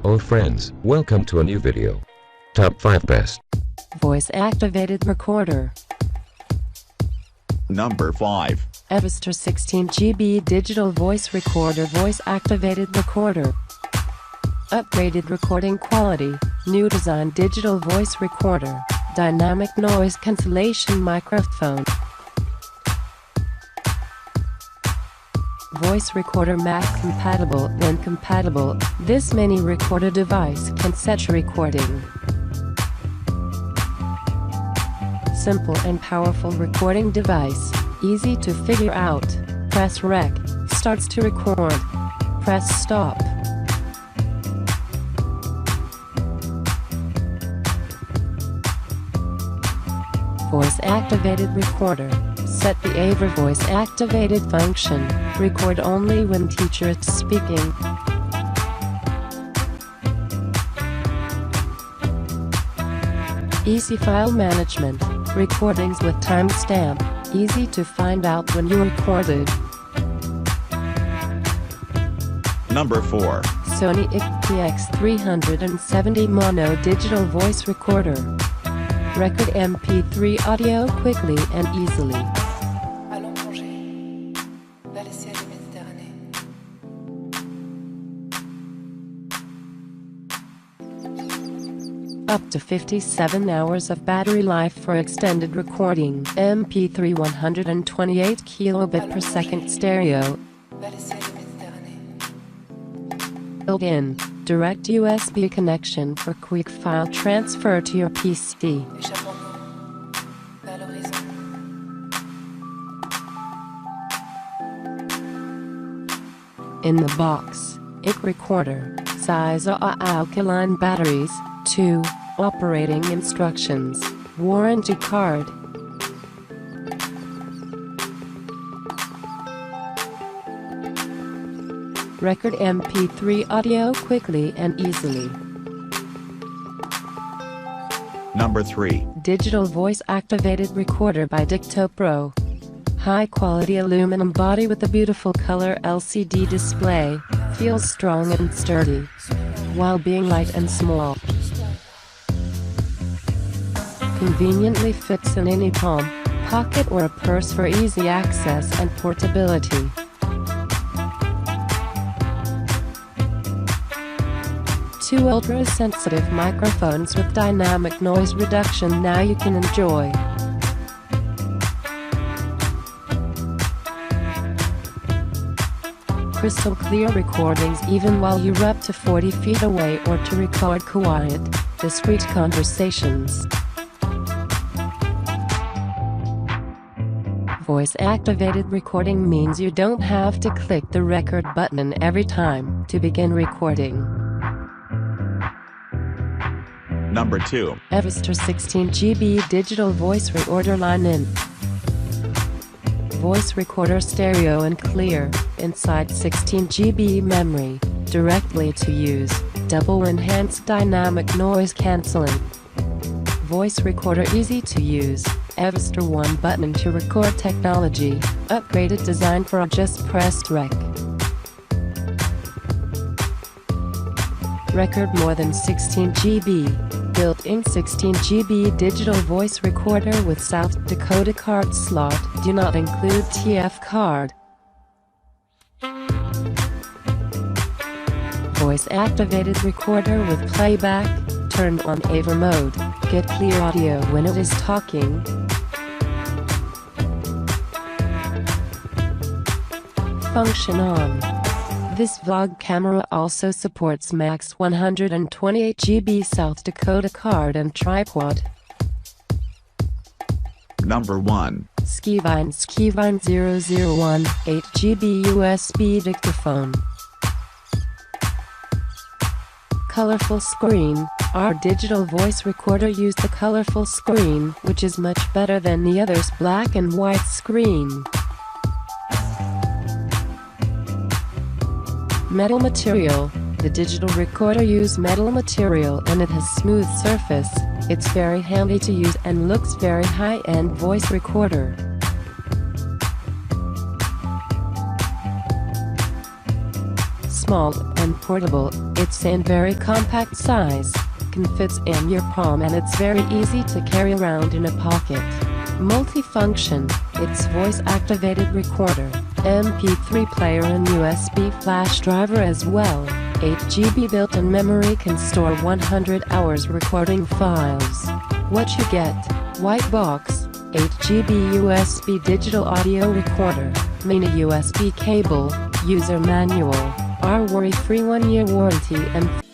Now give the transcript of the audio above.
Oh friends, welcome to a new video. Top 5 Best Voice-activated recorder. Number 5. Evistar 16GB digital voice recorder. Voice-activated recorder. Upgraded recording quality. New design digital voice recorder. Dynamic noise cancellation microphone. Voice recorder Mac compatible. When compatible, this mini recorder device can set recording. Simple and powerful recording device, easy to figure out. Press rec, starts to record. Press stop. Voice activated recorder. Set the AVR voice activated function. Record only when teacher is speaking. Easy file management. Recordings with timestamp. Easy to find out when you recorded. Number 4. Sony ICTX370 mono digital voice recorder. Record MP3 audio quickly and easily. Allons plonger vers les cieux de Méditerranée. Up to 57 hours of battery life for extended recording. MP3 128 kilobit per second stereo. Vers les cieux de Méditerranée. Built-in, direct USB connection for quick file transfer to your PC. Échappons-nous vers l'horizon. In the box, IC recorder, size alkaline batteries, 2, operating instructions, warranty card. Record MP3 audio quickly and easily. Number 3. Digital voice activated recorder by Dicto Pro. High quality aluminum body with a beautiful color LCD display, feels strong and sturdy, while being light and small. Conveniently fits in any palm, pocket or a purse for easy access and portability. Two ultra-sensitive microphones with dynamic noise reduction now you can enjoy. Crystal clear recordings even while you're up to 40 feet away or to record quiet, discreet conversations. Voice-activated recording means you don't have to click the record button every time to begin recording. Number 2. Evistar 16GB digital voice recorder line-in. Voice recorder stereo and clear, inside 16GB memory, directly to use, double enhanced dynamic noise cancelling. Voice recorder easy to use, Evistar one button to record technology, upgraded design for just press rec. Record more than 16GB. Built-in 16GB digital voice recorder with South Dakota card slot, do not include TF card. Voice-activated recorder with playback, turn on AVR mode, get clear audio when it is talking. Function on. This vlog camera also supports max 128GB South Dakota card and tripod. Number 1. Skivine 001 8GB USB dictaphone. Colorful screen. Our digital voice recorder used the colorful screen, which is much better than the other's black and white screen. Metal material. The digital recorder uses metal material and it has smooth surface. It's very handy to use and looks very high-end voice recorder. small and portable. It's in very compact size, can fit in your palm, and it's very easy to carry around in a pocket. Multifunction, it's voice-activated recorder, MP3 player and USB flash driver as well. 8 GB built-in memory, can store 100 hours recording files. What you get: white box, 8 GB USB digital audio recorder, mini USB cable, user manual, worry-free 1-year warranty and